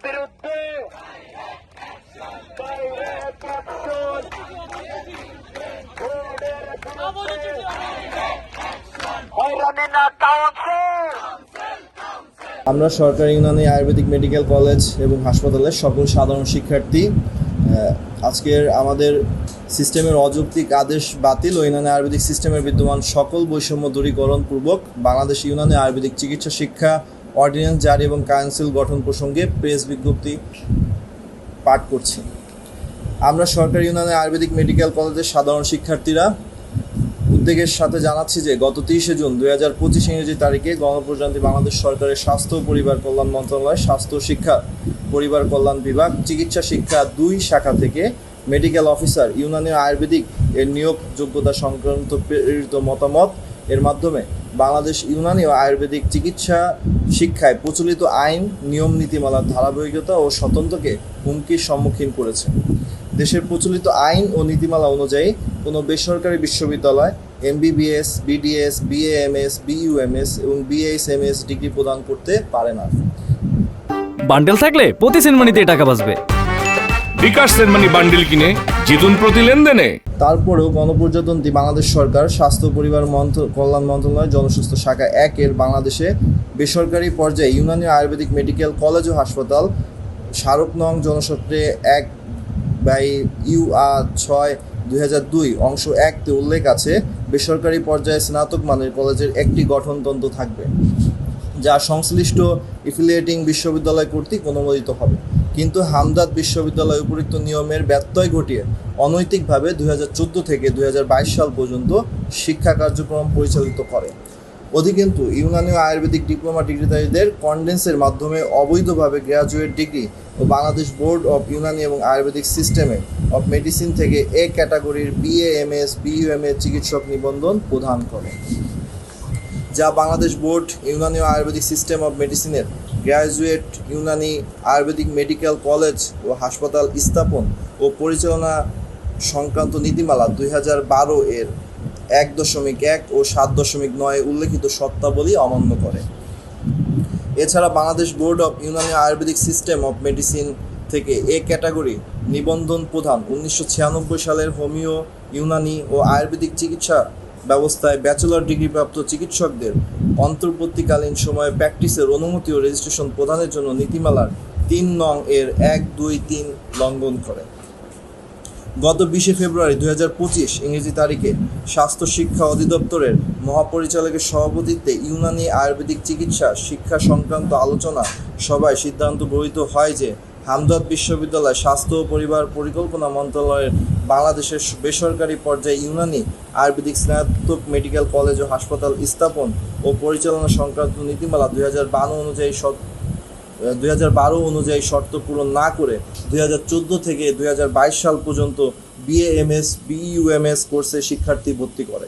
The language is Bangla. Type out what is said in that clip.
বিরুদ্ধে আমরা সরকারি ইউনানি আয়ুর্বেদিক মেডিকেল কলেজ এবং হাসপাতালের সকল সাধারণ শিক্ষার্থী আজকের আমাদের সিস্টেমের অযৌক্তিক আদেশ বাতিল ও ইউনানি আয়ুর্বেদিক সিস্টেমের বিদ্যমান সকল বৈষম্য দূরীকরণ পূর্বক বাংলাদেশ ইউনানি আয়ুর্বেদিক চিকিৎসা শিক্ষা অর্ডিন্যান্স জারি এবং কাউন্সিল গঠন প্রসঙ্গে প্রেস বিজ্ঞপ্তি পাঠ করছি। আমরা সরকারি ইউনানি আয়ুর্বেদিক মেডিকেল কলেজের সাধারণ শিক্ষার্থীরা উদ্বেগের সাথে জানাচ্ছি যে গত 30 জুন 2025 ইংরেজি তারিখে গণপ্রজাতন্ত্রী বাংলাদেশ সরকারের স্বাস্থ্য ও পরিবার কল্যাণ মন্ত্রণালয় স্বাস্থ্য শিক্ষা পরিবার কল্যাণ বিভাগ চিকিৎসা শিক্ষা 2 শাখা থেকে মেডিকেল অফিসার ইউনানি আয়ুর্বেদিক এর নিয়োগ যোগ্যতা সংক্রান্ত প্রেরিত মতামত এর মাধ্যমে বাংলাদেশ ইউনানি ও আয়ুর্বেদিক চিকিৎসা শিক্ষায় প্রচলিত আইন নিয়ম নীতিমালার ধারাবাহিকতা ও স্বতন্ত্রকে হুমকির সম্মুখীন করেছে। দেশের প্রচলিত আইন ও নীতিমালা অনুযায়ী কোনো বেসরকারি বিশ্ববিদ্যালয় MBBS, BDS, BAMS, BUMS এবং BASMS ডিগ্রি প্রদান করতে পারে না। বান্ডেল থাকলে প্রতি সেনমানিতে টাকা বাঁচবে। বিকাশ সেনমানি বান্ডেল কিনে জিতুন প্রতি লেনদেনে। তারপরেও গণপ্রজাতন্ত্রী বাংলাদেশ সরকার স্বাস্থ্য পরিবার কল্যাণ মন্ত্রণালয় জনস্বাস্থ্য শাখা 1 এর বাংলাদেশে বেসরকারি পর্যায়ে ইউনানি আয়ুর্বেদিক মেডিকেল কলেজ ও হাসপাতাল স্মারক নং জনস্বাস্থ্যে 1/UA6/2002 অংশ 1-তে উল্লেখ আছে বেসরকারি পর্যায়ে স্নাতক মানের কলেজের একটি গঠনতন্ত্র থাকবে যা সংশ্লিষ্ট এফিলিয়েটিং বিশ্ববিদ্যালয় কর্তৃক অনুমোদিত হবে। কিন্তু হামদর্দ বিশ্ববিদ্যালয় উপরিউক্ত নিয়মের ব্যত্যয় ঘটিয়ে অনৈতিকভাবে 2014 থেকে 2022 সাল পর্যন্ত শিক্ষা কার্যক্রম পরিচালিত করে। অধিকন্তু ইউনানি আয়ুর্বেদিক ডিপ্লোমা ডিগ্রিধারীদের কন্ডেন্সের মাধ্যমে অবৈধভাবে গ্র্যাজুয়েট ডিগ্রি ও বাংলাদেশ বোর্ড অব ইউনানি এবং আয়ুর্বেদিক সিস্টেমে অব মেডিসিন থেকে A ক্যাটাগরির BAMS, BUMS চিকিৎসক নিবন্ধন প্রদান করে, যা Bangladesh board Unani Ayurvedic system of মেডিসিনের graduate Unani Ayurvedic medical college ও হাসপাতাল স্থাপন ও পরিচালনা সংক্রান্ত নীতিমালা 2012 এর 1.1 ও 7.9 উল্লেখিত শর্তাবলী অমান্য করে। এছাড়া Bangladesh board of Unani Ayurvedic system of medicine থেকে A ক্যাটাগরি নিবন্ধন প্রদান 1996 সালের হোমিও ইউনানি ও আয়ুর্বেদিক চিকিৎসা ব্যবস্থায় ব্যাচেলর ডিগ্রিপ্রাপ্ত চিকিৎসকদের অন্তর্বর্তীকালীন সময়ে প্র্যাকটিসের অনুমতি ও রেজিস্ট্রেশন প্রদানের জন্য নীতিমালার 3 নং এর 1, 2, 3 লঙ্ঘন করে। গত 20 ফেব্রুয়ারি 2025 ইংরেজি তারিখে স্বাস্থ্য শিক্ষা অধিদপ্তরের মহাপরিচালকের সভাপতিত্বে ইউনানি আয়ুর্বেদিক চিকিৎসা শিক্ষা সংক্রান্ত আলোচনা সভায় সিদ্ধান্ত গৃহীত হয় যে হামদর্দ বিশ্ববিদ্যালয় স্বাস্থ্য ও পরিবার পরিকল্পনা মন্ত্রণালয়ের বাংলাদেশের বেসরকারি পর্যায়ে ইউনানি আয়ুর্বেদিক স্নাতক মেডিকেল কলেজ ও হাসপাতাল স্থাপন ও পরিচালনা সংক্রান্ত নীতিমালা 2012 অনুযায়ী শর্ত পূরণ না করে 2014 থেকে 2022 সাল পর্যন্ত BAMS, BUMS কোর্সে শিক্ষার্থী ভর্তি করে।